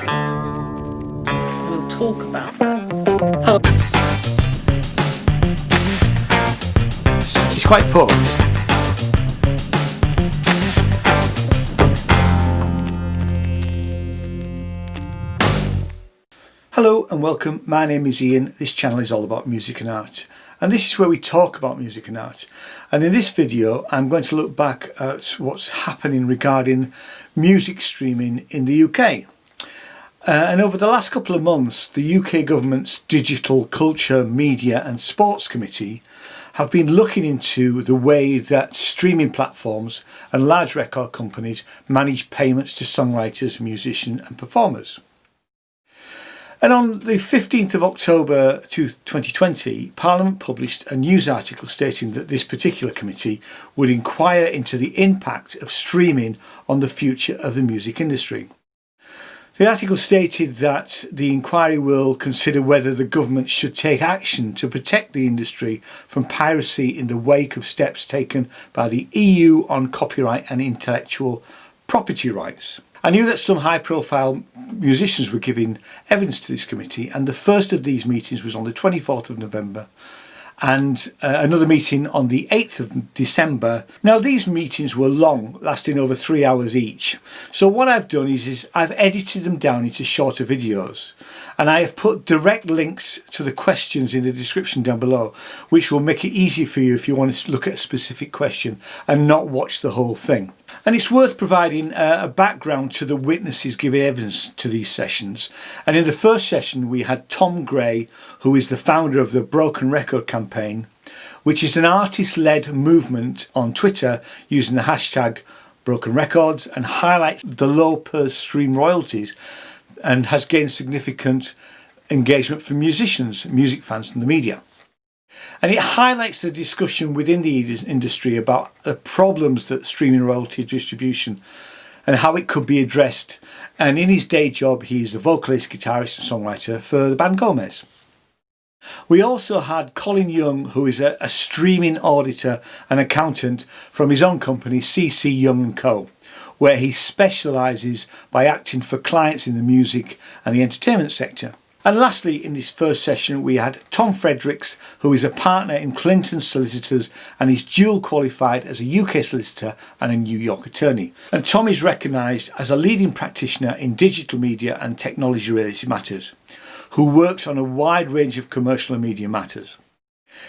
We'll talk about that. It's quite poor. Hello and welcome. My name is Ian. This channel is all about music and art. And this is where we talk about music and art. And in this video, I'm going to look back at what's happening regarding music streaming in the UK. And over the last couple of months, the UK government's Digital Culture, Media and Sports Committee have been looking into the way that streaming platforms and large record companies manage payments to songwriters, musicians and performers. And on the 15th of October 2020, Parliament published a news article stating that this particular committee would inquire into the impact of streaming on the future of the music industry. The article stated that the inquiry will consider whether the government should take action to protect the industry from piracy in the wake of steps taken by the EU on copyright and intellectual property rights. I knew that some high-profile musicians were giving evidence to this committee, and the first of these meetings was on the 24th of November and another meeting on the 8th of December. Now these meetings were long, lasting over 3 hours each. So what I've done is I've edited them down into shorter videos, and I have put direct links to the questions in the description down below, which will make it easier for you if you want to look at a specific question and not watch the whole thing. And it's worth providing a background to the witnesses giving evidence to these sessions. And in the first session we had Tom Gray, who is the founder of the Broken Record campaign, which is an artist-led movement on Twitter using the hashtag Broken Records, and highlights the low per stream royalties and has gained significant engagement from musicians, music fans and the media. And it highlights the discussion within the industry about the problems that streaming royalty distribution and how it could be addressed. And in his day job, he's a vocalist, guitarist and songwriter for the band Gomez. We also had Colin Young, who is a streaming auditor and accountant from his own company, CC Young & Co., where he specialises by acting for clients in the music and the entertainment sector. And lastly, in this first session, we had Tom Frederikse, who is a partner in Clinton Solicitors and is dual qualified as a UK solicitor and a New York attorney. And Tom is recognised as a leading practitioner in digital media and technology related matters, who works on a wide range of commercial and media matters.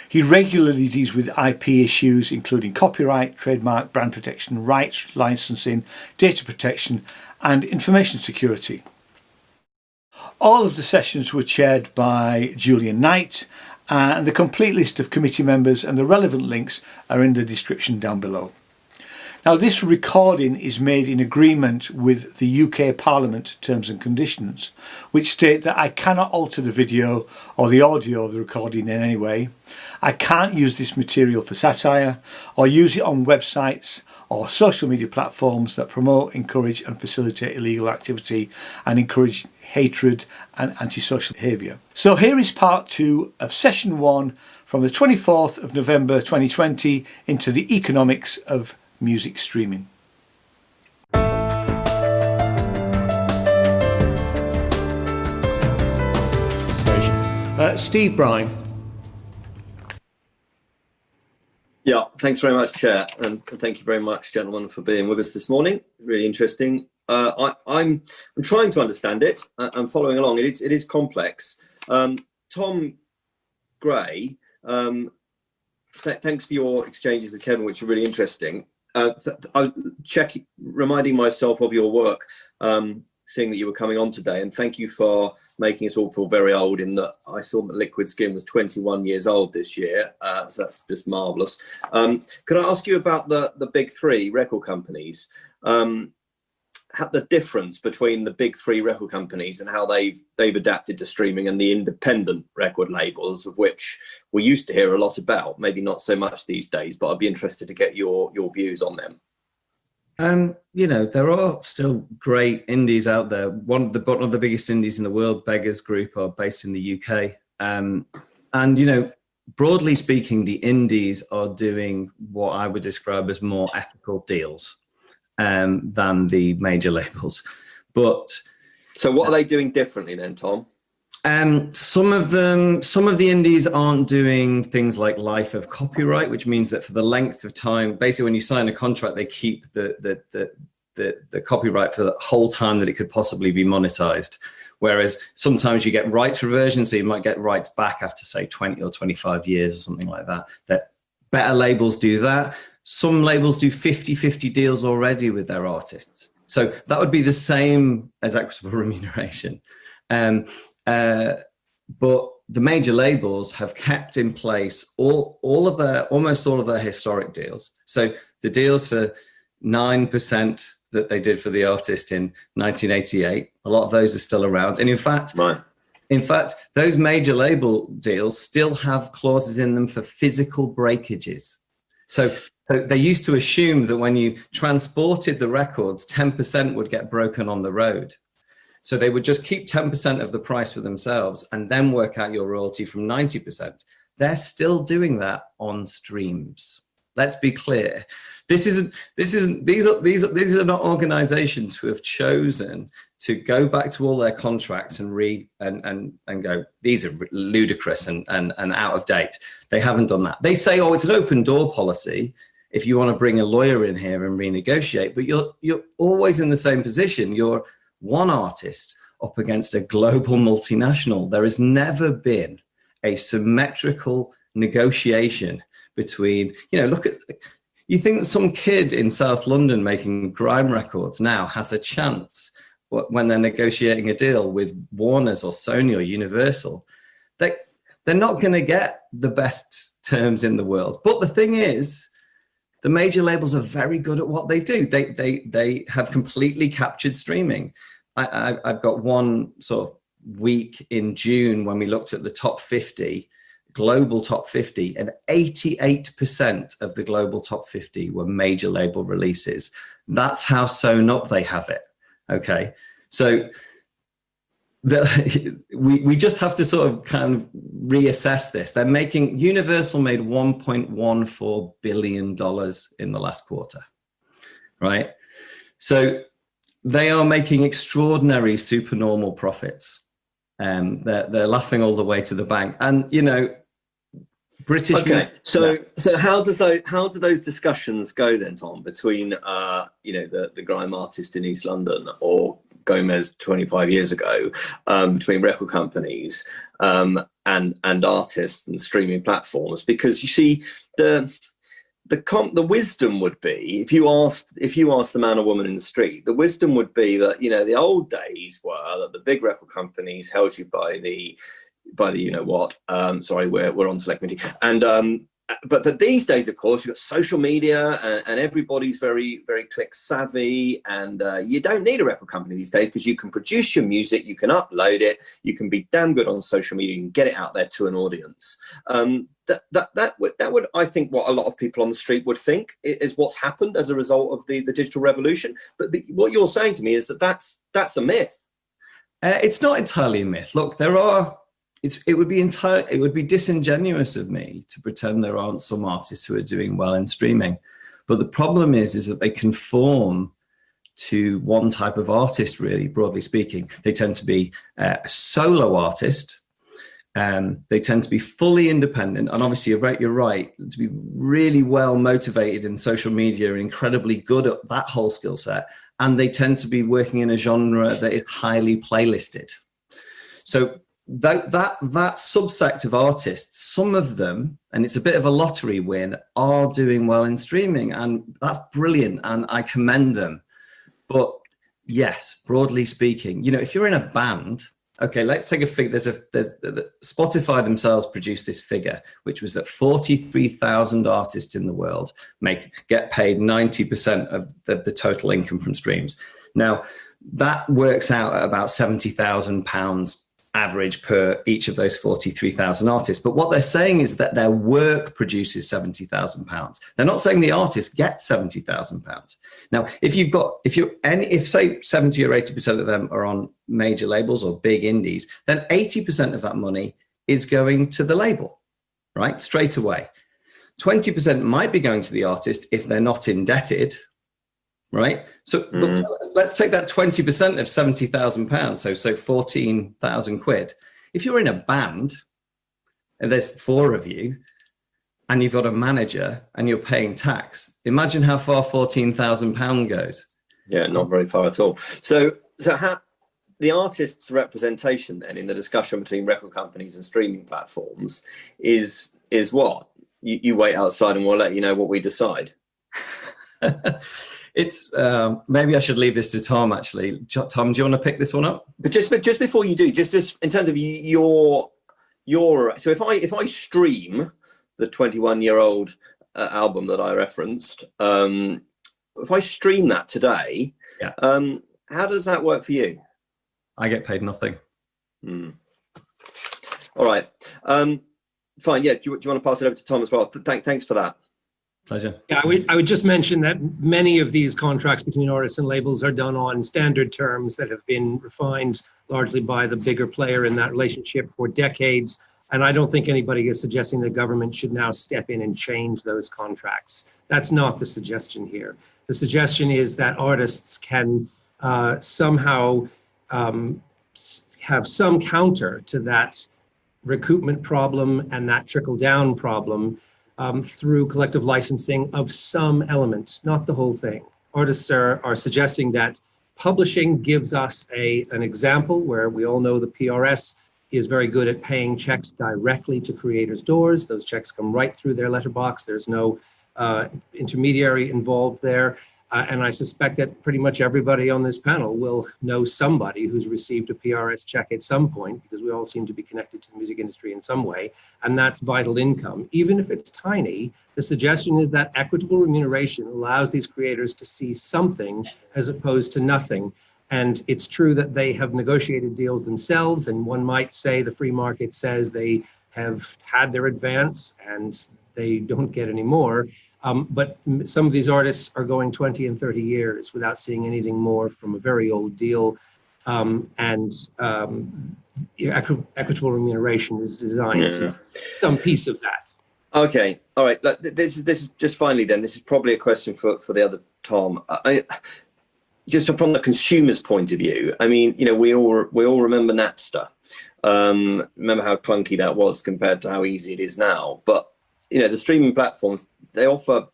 He regularly deals with IP issues including copyright, trademark, brand protection, rights, licensing, data protection and information security. All of the sessions were chaired by Julian Knight, and the complete list of committee members and the relevant links are in the description down below. Now this recording is made in agreement with the UK Parliament Terms and Conditions, which state that I cannot alter the video or the audio of the recording in any way. I can't use this material for satire or use it on websites or social media platforms that promote, encourage and facilitate illegal activity and encourage hatred and antisocial behaviour. So here is part 2 of session 1 from the 24th of November 2020 into the economics of music streaming. Steve Brine. Yeah, thanks very much, Chair, and thank you very much, gentlemen, for being with us this morning. Really interesting. I'm trying to understand it. I'm following along. It is complex. Tom Gray, thanks for your exchanges with Kevin, which are really interesting. Reminding myself of your work, seeing that you were coming on today, and thank you for making us all feel very old in that I saw that Liquid Skin was 21 years old this year, so that's just marvellous. Could I ask you about the big three record companies? The difference between the big three record companies and how they've adapted to streaming and the independent record labels, of which we used to hear a lot about, maybe not so much these days, but I'd be interested to get your views on them. You know, there are still great indies out there. One of the biggest indies in the world, Beggars Group, are based in the UK. And, you know, broadly speaking, the indies are doing what I would describe as more ethical deals than the major labels. But So what are they doing differently then, Tom? Some of the indies aren't doing things like life of copyright, which means that for the length of time, basically when you sign a contract, they keep the copyright for the whole time that it could possibly be monetized. Whereas sometimes you get rights reversion, so you might get rights back after, say, 20 or 25 years or something like that. That better labels do that. Some labels do 50-50 deals already with their artists. So that would be the same as equitable remuneration. But the major labels have kept in place almost all of their historic deals. So the deals for 9% that they did for the artist in 1988, a lot of those are still around. And in fact, those major label deals still have clauses in them for physical breakages. So they used to assume that when you transported the records, 10% would get broken on the road. So they would just keep 10% of the price for themselves and then work out your royalty from 90%. They're still doing that on streams. Let's be clear. These are not organizations who have chosen to go back to all their contracts and read and go, these are ludicrous and out of date. They haven't done that. They say, oh, it's an open door policy if you want to bring a lawyer in here and renegotiate, but you're always in the same position. You're one artist up against a global multinational. There has never been a symmetrical negotiation between, you think that some kid in South London making grime records now has a chance when they're negotiating a deal with Warner's or Sony or Universal. They're not going to get the best terms in the world. But the thing is, the major labels are very good at what they do. They have completely captured streaming. I've got one sort of week in June when we looked at the top 50, global top 50, and 88% of the global top 50 were major label releases. That's how sewn up they have it. Okay, so we just have to sort of kind of reassess this. Universal made $1.14 billion in the last quarter, right? So they are making extraordinary supernormal profits. They're laughing all the way to the bank. And, British. Okay, so how do those discussions go then, Tom, between the grime artist in East London or Gomez 25 years ago, between record companies and artists and streaming platforms? Because you see, the wisdom would be, if you asked the man or woman in the street, the wisdom would be that the old days were that the big record companies held you by the sorry, we're on select committee, and but these days, of course, you've got social media and everybody's very, very click savvy, and you don't need a record company these days because you can produce your music, you can upload it, you can be damn good on social media, you can get it out there to an audience. That would, I think, what a lot of people on the street would think is what's happened as a result of the digital revolution. But what you're saying to me is that's a myth. It's not entirely a myth. Look, it would be disingenuous of me to pretend there aren't some artists who are doing well in streaming. But the problem is that they conform to one type of artist, really, broadly speaking. They tend to be a solo artist. They tend to be fully independent. And obviously, you're right, to be really well motivated in social media and incredibly good at that whole skill set. And they tend to be working in a genre that is highly playlisted. So that subsect of artists, some of them, and it's a bit of a lottery win, are doing well in streaming, and that's brilliant, and I commend them. But yes, broadly speaking, if you're in a band, okay, let's take a figure. Spotify themselves produced this figure, which was that 43,000 artists in the world get paid 90% of the total income from streams. Now, that works out at about £70,000 average per each of those 43,000 artists. But what they're saying is that their work produces £70,000. They're not saying the artist gets £70,000. Now, if say 70 or 80% of them are on major labels or big indies, then 80% of that money is going to the label, right? Straight away. 20% might be going to the artist if they're not indebted, right? So let's take that 20% of £70,000, so 14,000 quid. If you're in a band and there's 4 of you and you've got a manager and you're paying tax, imagine how far £14,000 goes. Yeah, not very far at all. So how the artist's representation then in the discussion between record companies and streaming platforms is what? You wait outside and we'll let you know what we decide. It's maybe I should leave this to Tom, actually. Tom, do you want to pick this one up? But just before you do, just in terms of your so if I stream the 21-year-old album that I referenced, if I stream that today, yeah. How does that work for you? I get paid nothing. All right. Fine. Yeah. Do you want to pass it over to Tom as well? Thanks for that. Pleasure. Yeah, I would just mention that many of these contracts between artists and labels are done on standard terms that have been refined largely by the bigger player in that relationship for decades. And I don't think anybody is suggesting the government should now step in and change those contracts. That's not the suggestion here. The suggestion is that artists can somehow have some counter to that recoupment problem and that trickle-down problem through collective licensing of some element, not the whole thing. Artists are suggesting that publishing gives us an example where we all know the PRS is very good at paying checks directly to creators' doors. Those checks come right through their letterbox. There's no intermediary involved there. And I suspect that pretty much everybody on this panel will know somebody who's received a PRS check at some point, because we all seem to be connected to the music industry in some way, and that's vital income. Even if it's tiny, the suggestion is that equitable remuneration allows these creators to see something as opposed to nothing. And it's true that they have negotiated deals themselves, and one might say the free market says they have had their advance and they don't get any more. But some of these artists are going 20 and 30 years without seeing anything more from a very old deal. Equitable remuneration is designed to some piece of that. Okay, all right. This is just finally then. This is probably a question for the other Tom. Just from the consumer's point of view, I mean, you know, we all remember Napster. Remember how clunky that was compared to how easy it is now. But you know, the streaming platforms, they offer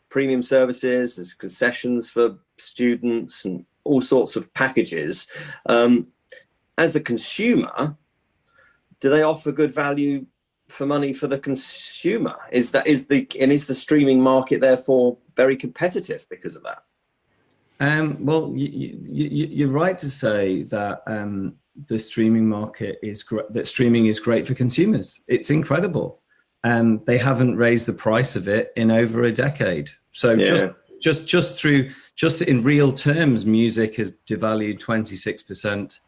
premium services, there's concessions for students and all sorts of packages. As a consumer, do they offer good value for money for the consumer? Is the streaming market therefore very competitive because of that? Well, you're right to say that the streaming market is that streaming is great for consumers. It's incredible. They haven't raised the price of it in over a decade. So just in real terms, music has devalued 26%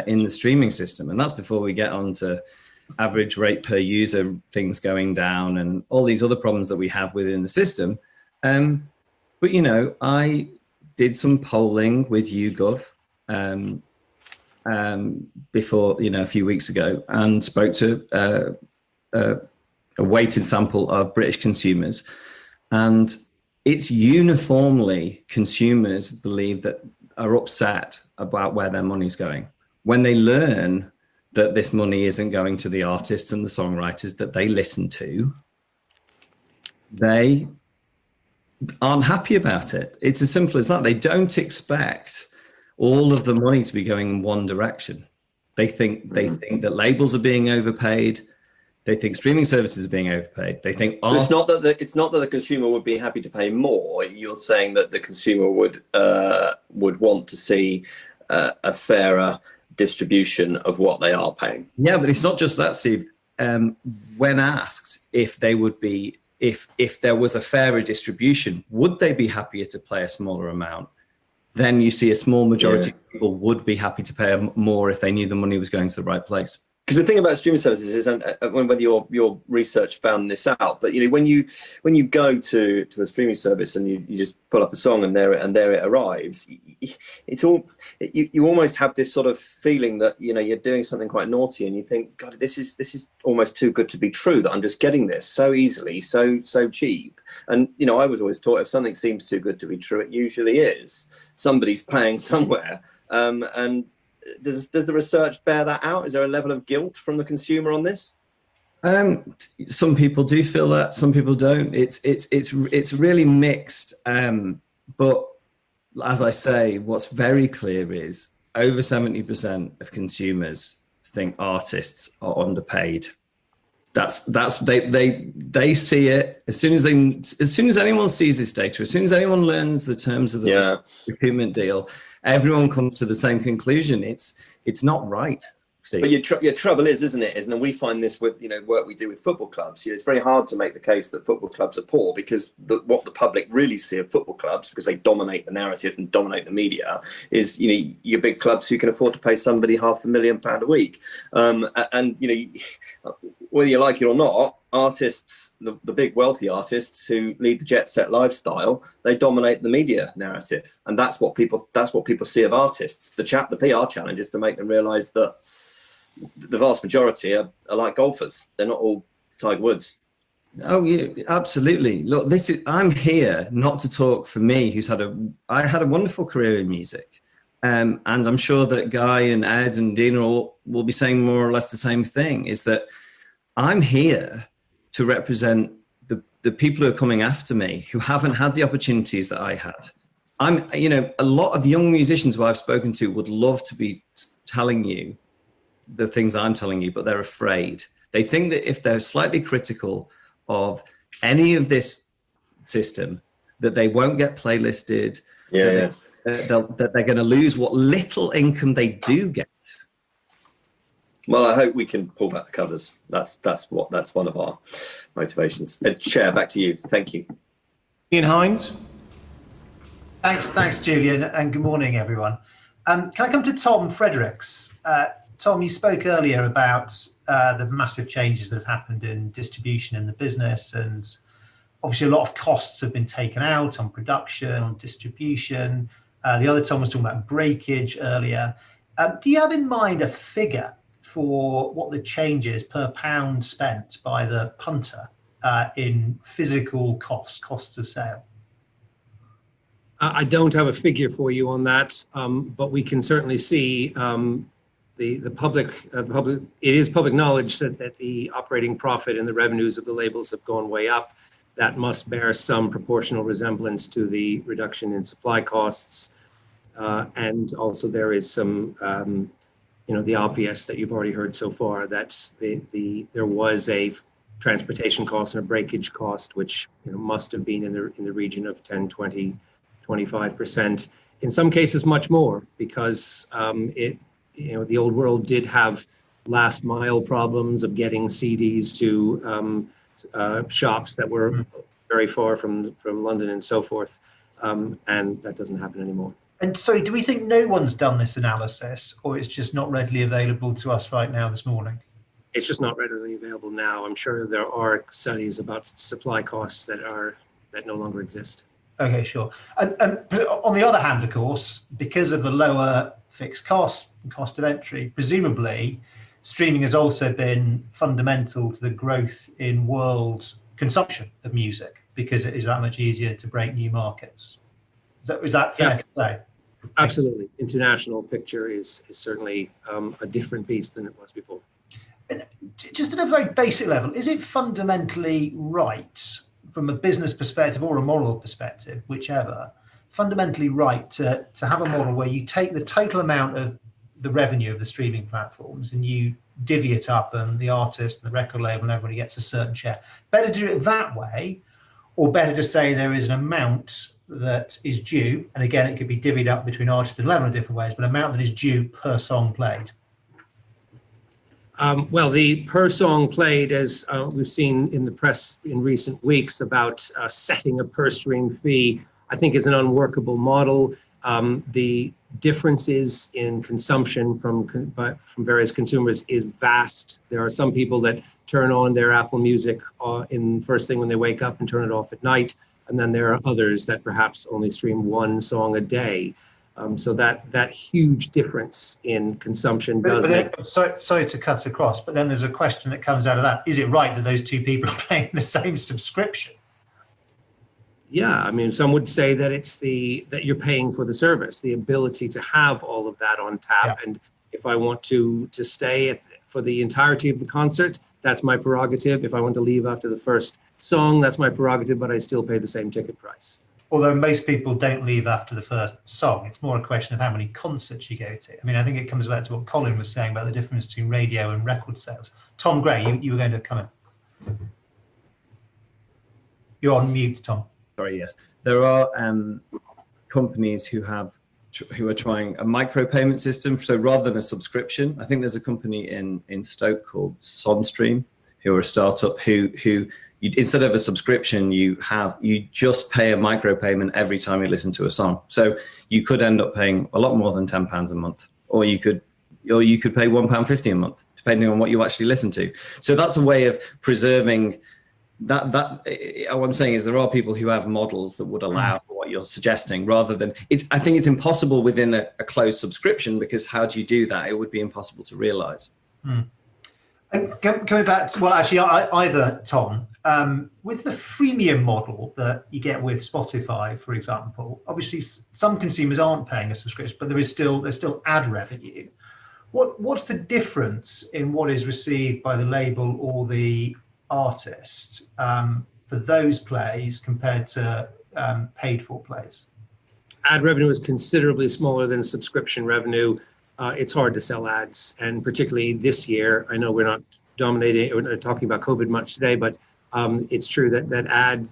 in the streaming system, and that's before we get on to average rate per user things going down and all these other problems that we have within the system. But you know, I did some polling with YouGov before, you know, a few weeks ago, and spoke to a weighted sample of British consumers, and it's uniformly consumers believe that are upset about where their money's going when they learn that this money isn't going to the artists and the songwriters that they listen to. They aren't happy about it. It's as simple as that. They don't expect all of the money to be going in one direction. They think that labels are being overpaid. They think streaming services are being overpaid. They think it's not that the consumer would be happy to pay more. You're saying that the consumer would want to see a fairer distribution of what they are paying. Yeah, but it's not just that, Steve. When asked if they would be, if there was a fairer distribution, would they be happier to pay a smaller amount? Then you see a small majority of people would be happy to pay more if they knew the money was going to the right place. Because the thing about streaming services is, and whether your research found this out, but when you go to a streaming service and you just pull up a song and there it arrives, you almost have this sort of feeling that you're doing something quite naughty, and you think, God, this is almost too good to be true, that I'm just getting this so easily, so cheap. And I was always taught, if something seems too good to be true, it usually is. Somebody's paying somewhere, and does the research bear that out? Is there a level of guilt from the consumer on this? Some people do feel that, some people don't. It's really mixed. But as I say, what's very clear is over 70% of consumers think artists are underpaid. They see it as soon as anyone sees this data, as soon as anyone learns the terms of the procurement deal, everyone comes to the same conclusion. It's not right. Steve. But your trouble isn't it? And we find this with work we do with football clubs. It's very hard to make the case that football clubs are poor, because what the public really see of football clubs, because they dominate the narrative and dominate the media, is your big clubs who can afford to pay somebody £500,000 a week. And whether you like it or not, artists, the big wealthy artists who lead the jet set lifestyle, they dominate the media narrative, and that's what people see of artists. The PR challenge is to make them realise that the vast majority are like golfers. They're not all Tiger Woods. Oh yeah, absolutely. Look, I'm here not to talk for me, I had a wonderful career in music. And I'm sure that Guy and Ed and Dina will be saying more or less the same thing, is that I'm here to represent the people who are coming after me, who haven't had the opportunities that I had. A lot of young musicians who I've spoken to would love to be telling you the things I'm telling you, but they're afraid. They think that if they're slightly critical of any of this system, that they won't get playlisted, that they're going to lose what little income they do get. Well, I hope we can pull back the covers. That's one of our motivations. Chair, back to you. Thank you. Ian Hines. Thanks, Julian, and good morning, everyone. Can I come to Tom Frederikse? Tom, you spoke earlier about the massive changes that have happened in distribution in the business, and obviously a lot of costs have been taken out on production, on distribution. The other Tom was talking about breakage earlier. Do you have in mind a figure for what the change is per pound spent by the punter in physical costs of sale? I don't have a figure for you on that, but we can certainly see the public. It is public knowledge that the operating profit and the revenues of the labels have gone way up. That must bear some proportional resemblance to the reduction in supply costs, and also there is some, the obvious that you've already heard so far. That's there was a transportation cost and a breakage cost, which must have been in the region of 10, 20, 25%. In some cases, much more, because the old world did have last mile problems of getting CDs to shops that were very far from London and so forth, and that doesn't happen anymore. And so do we think no one's done this analysis, or it's just not readily available to us right now this morning? It's just not readily available now. I'm sure there are studies about supply costs that no longer exist. Okay, sure. And on the other hand, of course, because of the lower fixed cost and cost of entry, presumably streaming has also been fundamental to the growth in world consumption of music, because it is that much easier to break new markets. Is that fair to say? Absolutely. International picture is certainly a different beast than it was before. And just at a very basic level, is it fundamentally right, from a business perspective or a moral perspective, whichever, fundamentally right to have a model where you take the total amount of the revenue of the streaming platforms and you divvy it up, and the artist and the record label and everybody gets a certain share? Better to do it that way, or better to say there is an amount that is due, and again it could be divvied up between artists and label in different ways, but an amount that is due per song played? Well, the per song played, as we've seen in the press in recent weeks about setting a per stream fee, I think is an unworkable model. The differences in consumption from various consumers is vast. There are some people that turn on their Apple Music in first thing when they wake up and turn it off at night. And then there are others that perhaps only stream one song a day. So that huge difference in consumption does make... Sorry to cut across, but then there's a question that comes out of that. Is it right that those two people are paying the same subscription? Yeah, I mean, some would say that it's that you're paying for the service, the ability to have all of that on tap. Yeah. And if I want to stay for the entirety of the concert, that's my prerogative. If I want to leave after the first song, that's my prerogative, but I still pay the same ticket price. Although most people don't leave after the first song, it's more a question of how many concerts you go to. I mean, I think it comes back to what Colin was saying about the difference between radio and record sales. Tom Gray, you were going to come in. You're on mute, Tom. Sorry, yes. There are companies who are trying a micropayment system. So rather than a subscription, I think there's a company in Stoke called Sonstream, who are a startup who instead of a subscription, you just pay a micropayment every time you listen to a song. So you could end up paying a lot more than £10 a month, or you could pay £1.50 a month, depending on what you actually listen to. So that's a way of preserving that. What I'm saying is there are people who have models that would allow for what you're suggesting, rather than I think it's impossible within a closed subscription, because how do you do that? It would be impossible to realize. Coming back to, well, actually, either Tom, with the freemium model that you get with Spotify, for example, obviously some consumers aren't paying a subscription, but there's still ad revenue. What's the difference in what is received by the label or the artist for those plays compared to paid for plays? Ad revenue is considerably smaller than subscription revenue. It's hard to sell ads, and particularly this year. I know we're not talking about COVID much today, but it's true that ad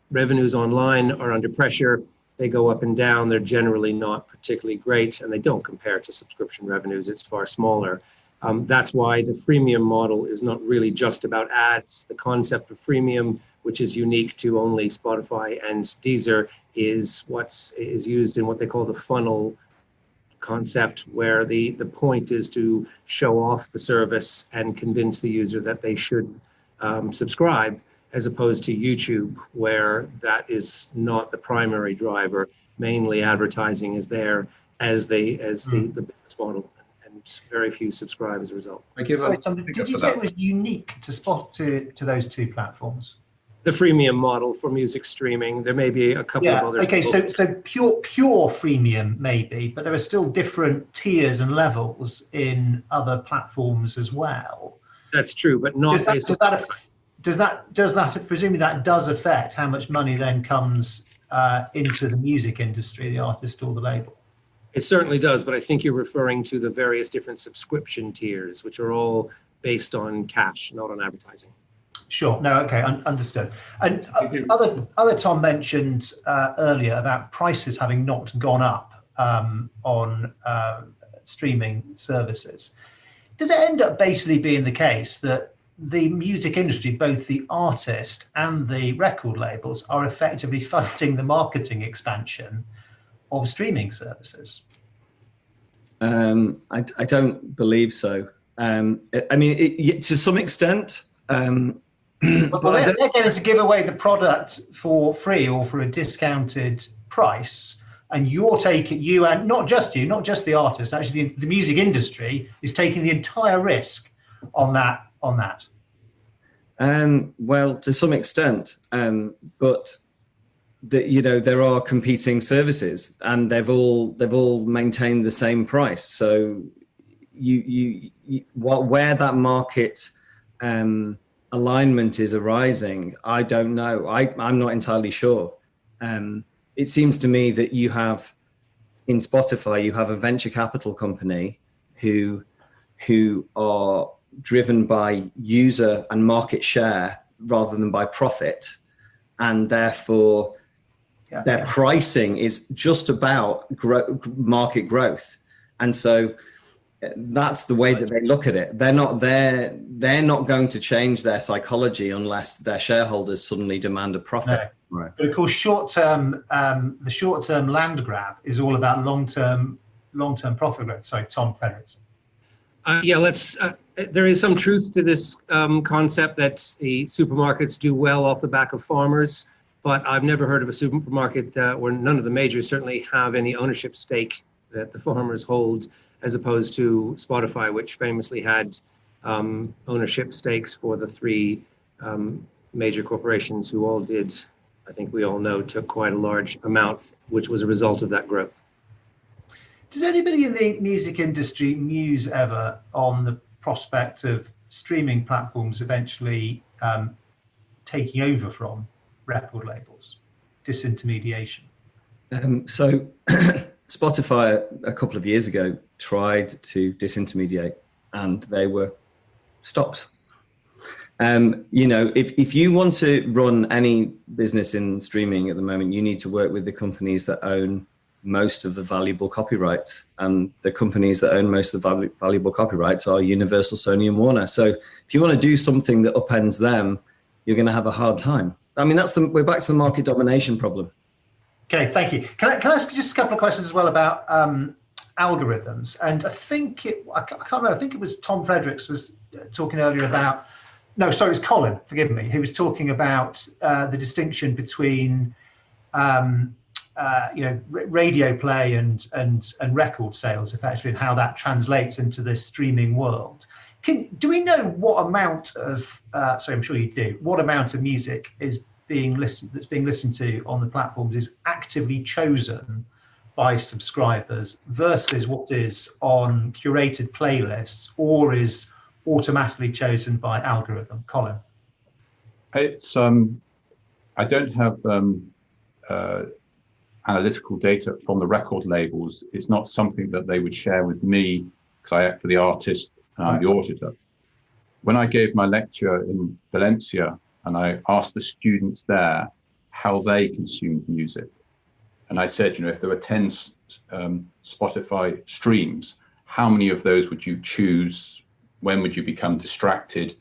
revenues online are under pressure. They go up and down. They're generally not particularly great, and they don't compare to subscription revenues. It's far smaller. That's why the freemium model is not really just about ads. The concept of freemium, which is unique to only Spotify and Deezer, is used in what they call the funnel concept, where the point is to show off the service and convince the user that they should subscribe, as opposed to YouTube, where that is not the primary driver. Mainly advertising is there as the business model, and very few subscribe as a result. Sorry, Tom, did you say it was unique to those two platforms? The freemium model for music streaming. There may be a couple of others. Okay, so pure freemium maybe, but there are still different tiers and levels in other platforms as well. That's true, but not based on... Does that presumably that does affect how much money then comes into the music industry, the artist or the label? It certainly does, but I think you're referring to the various different subscription tiers, which are all based on cash, not on advertising. Sure. No. Okay. Understood. And other Tom mentioned earlier about prices having not gone up on streaming services. Does it end up basically being the case that the music industry, both the artist and the record labels, are effectively funding the marketing expansion of streaming services? I don't believe so. I mean, to some extent. Well, they're going to give away the product for free or for a discounted price, and you and not just the artist, actually the music industry is taking the entire risk on that. Well, to some extent, but there are competing services, and they've all maintained the same price. So where that market alignment is arising, I don't know. I'm not entirely sure. It seems to me that in Spotify, you have a venture capital company who are driven by user and market share rather than by profit, and therefore their pricing is just about market growth. And so that's the way that they look at it. They're not going to change their psychology unless their shareholders suddenly demand a profit. Right. But of course, the short-term land grab is all about long-term profit growth. Sorry, Tom, Frederikse. There is some truth to this concept that the supermarkets do well off the back of farmers, but I've never heard of a supermarket where none of the majors certainly have any ownership stake that the farmers hold, as opposed to Spotify, which famously had ownership stakes for the three major corporations who all did, I think we all know, took quite a large amount, which was a result of that growth. Does anybody in the music industry muse ever on the prospect of streaming platforms eventually taking over from record labels, disintermediation? So Spotify a couple of years ago tried to disintermediate and they were stopped. If you want to run any business in streaming at the moment, you need to work with the companies that own most of the valuable copyrights, and the companies that own most of the valuable copyrights are Universal, Sony, and Warner. So if you want to do something that upends them, you're going to have a hard time. I mean, we're back to the market domination problem. Okay, thank you. Can I ask just a couple of questions as well about algorithms? And I can't remember. I think it was Tom Frederikse was talking earlier about. No, sorry, it was Colin. Forgive me. Who was talking about the distinction between radio play and record sales, effectively, and how that translates into the streaming world. Do we know what amount of? I'm sure you do. What amount of music is being listened to on the platforms is actively chosen by subscribers versus what is on curated playlists or is automatically chosen by algorithm? Colin. It's I don't have analytical data from the record labels. It's not something that they would share with me because I act for the artist and I'm the auditor. When I gave my lecture in Valencia and I asked the students there how they consumed music, and I said, if there were 10 Spotify streams, how many of those would you choose? When would you become distracted?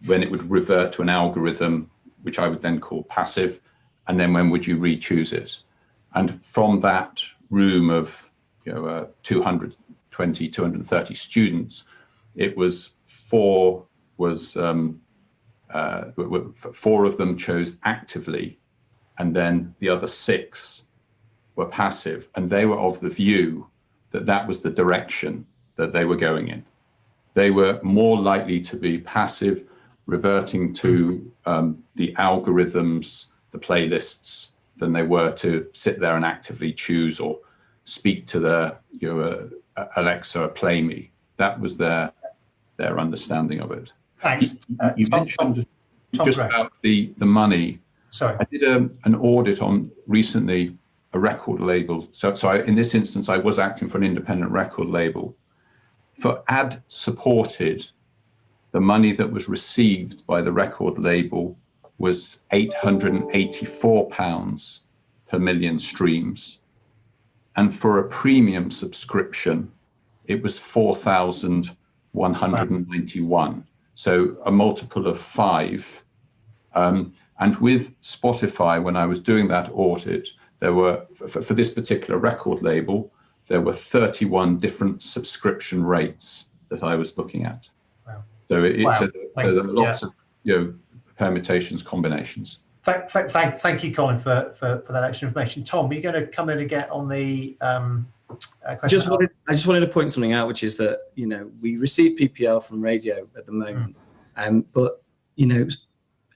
When it would revert to an algorithm, which I would then call passive, and then when would you re-choose it? And from that room of 220, 230 students, it was four of them chose actively, and then the other 6 were passive, and they were of the view that that was the direction that they were going in. They were more likely to be passive, reverting to the algorithms, the playlists, than they were to sit there and actively choose or speak to their Alexa, play me. That was their understanding of it. Thanks. You mentioned just about the money. Sorry. I did an audit on recently a record label. So in this instance, I was acting for an independent record label. For ad-supported, the money that was received by the record label was £884 per million streams. And for a premium subscription, it was 4,191. So a multiple of 5. And with Spotify, when I was doing that audit, there were, for this particular record label, there were 31 different subscription rates that I was looking at. Wow. So there are lots of permutations, combinations. Thank you, Colin, for that extra information. Tom, are you going to come in and get on the question? I just wanted to point something out, which is that we receive PPL from radio at the moment, but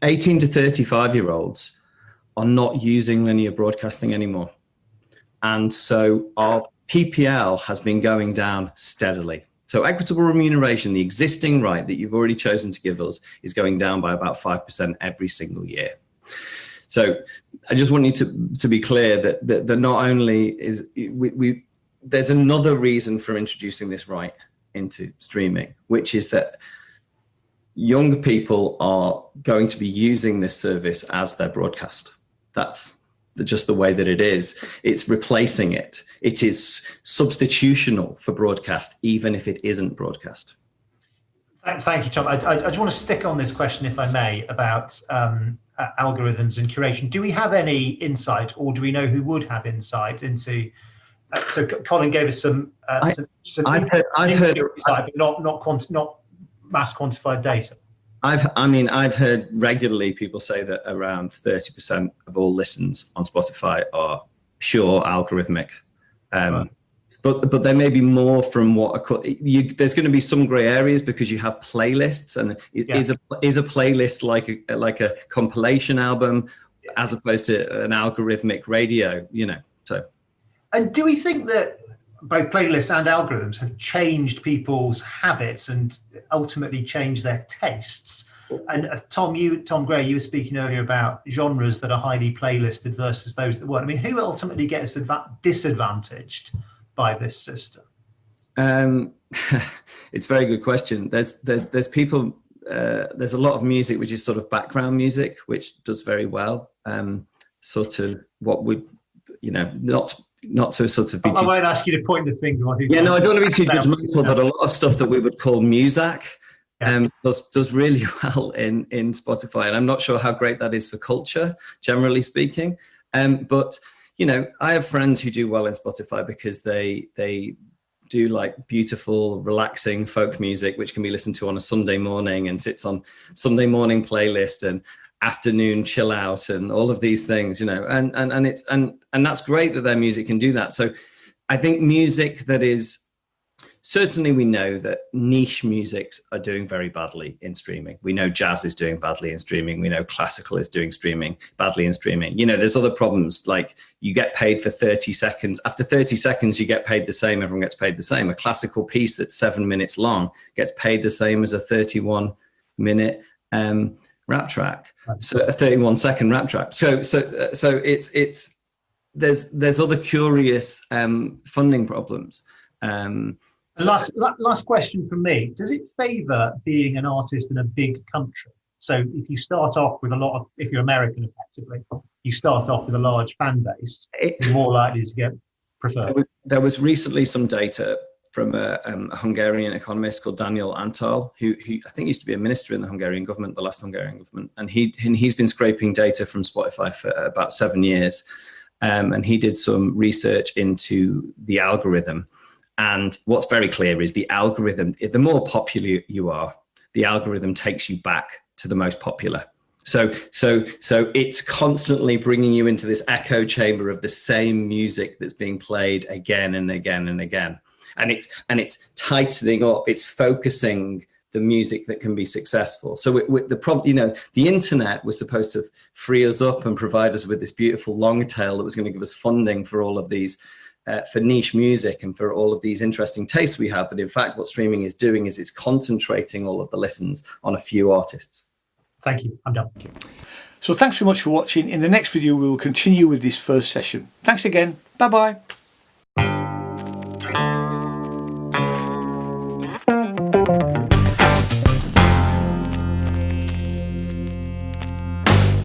18 to 35-year-olds are not using linear broadcasting anymore, and so our PPL has been going down steadily. So equitable remuneration, the existing right that you've already chosen to give us, is going down by about 5% every single year. So I just want you to be clear that not only is there's another reason for introducing this right into streaming, which is that young people are going to be using this service as their broadcast. That's just the way that it is. It's replacing it. It is substitutional for broadcast, even if it isn't broadcast. Thank you, Tom. I just want to stick on this question, if I may, about algorithms and curation. Do we have any insight, or do we know who would have insight into? So Colin gave us some I've heard insight, but not mass quantified data. I've heard regularly people say that around 30% of all listens on Spotify are pure algorithmic. Right. But there may be more from there's going to be some grey areas because you have playlists, and is a playlist like a compilation album as opposed to an algorithmic radio, so. And do we think that both playlists and algorithms have changed people's habits and ultimately changed their tastes? And Tom Gray, you were speaking earlier about genres that are highly playlisted versus those that weren't. I mean, who ultimately gets disadvantaged by this system? It's a very good question. There's people. There's a lot of music which is sort of background music, which does very well. Sort of what would not to sort of be. I won't ask you to point the finger on who. Yeah, no, I don't want to be too judgmental, but a lot of stuff that we would call Muzak does really well in Spotify, and I'm not sure how great that is for culture, generally speaking. But I have friends who do well in Spotify because they do like beautiful, relaxing folk music, which can be listened to on a Sunday morning and sits on Sunday morning playlist and afternoon chill out and all of these things, and that's great that their music can do that. So I think music that is, certainly we know that niche musics are doing very badly in streaming. We know jazz is doing badly in streaming. We know classical is doing badly in streaming. There's other problems, like you get paid for 30 seconds. After 30 seconds, you get paid the same. Everyone gets paid the same. A classical piece that's 7 minutes long gets paid the same as a 31-minute rap track. So a 31-second rap track. So it's there's other curious funding problems. Last question from me. Does it favour being an artist in a big country? So if you start off with if you're American effectively, you start off with a large fan base, you're more likely to get preferred. There was recently some data from a Hungarian economist called Daniel Antal, who I think used to be a minister in the Hungarian government, the last Hungarian government, and he's been scraping data from Spotify for about 7 years, and he did some research into the algorithm. And what's very clear is the algorithm, the more popular you are, the algorithm takes you back to the most popular. So it's constantly bringing you into this echo chamber of the same music that's being played again and again and again. And it's tightening up, it's focusing the music that can be successful. So with the problem, the internet was supposed to free us up and provide us with this beautiful long tail that was going to give us funding for all of these, for niche music and for all of these interesting tastes we have. But in fact, what streaming is doing is it's concentrating all of the listens on a few artists. Thank you. I'm done. So thanks very much for watching. In the next video, we will continue with this first session. Thanks again. Bye-bye.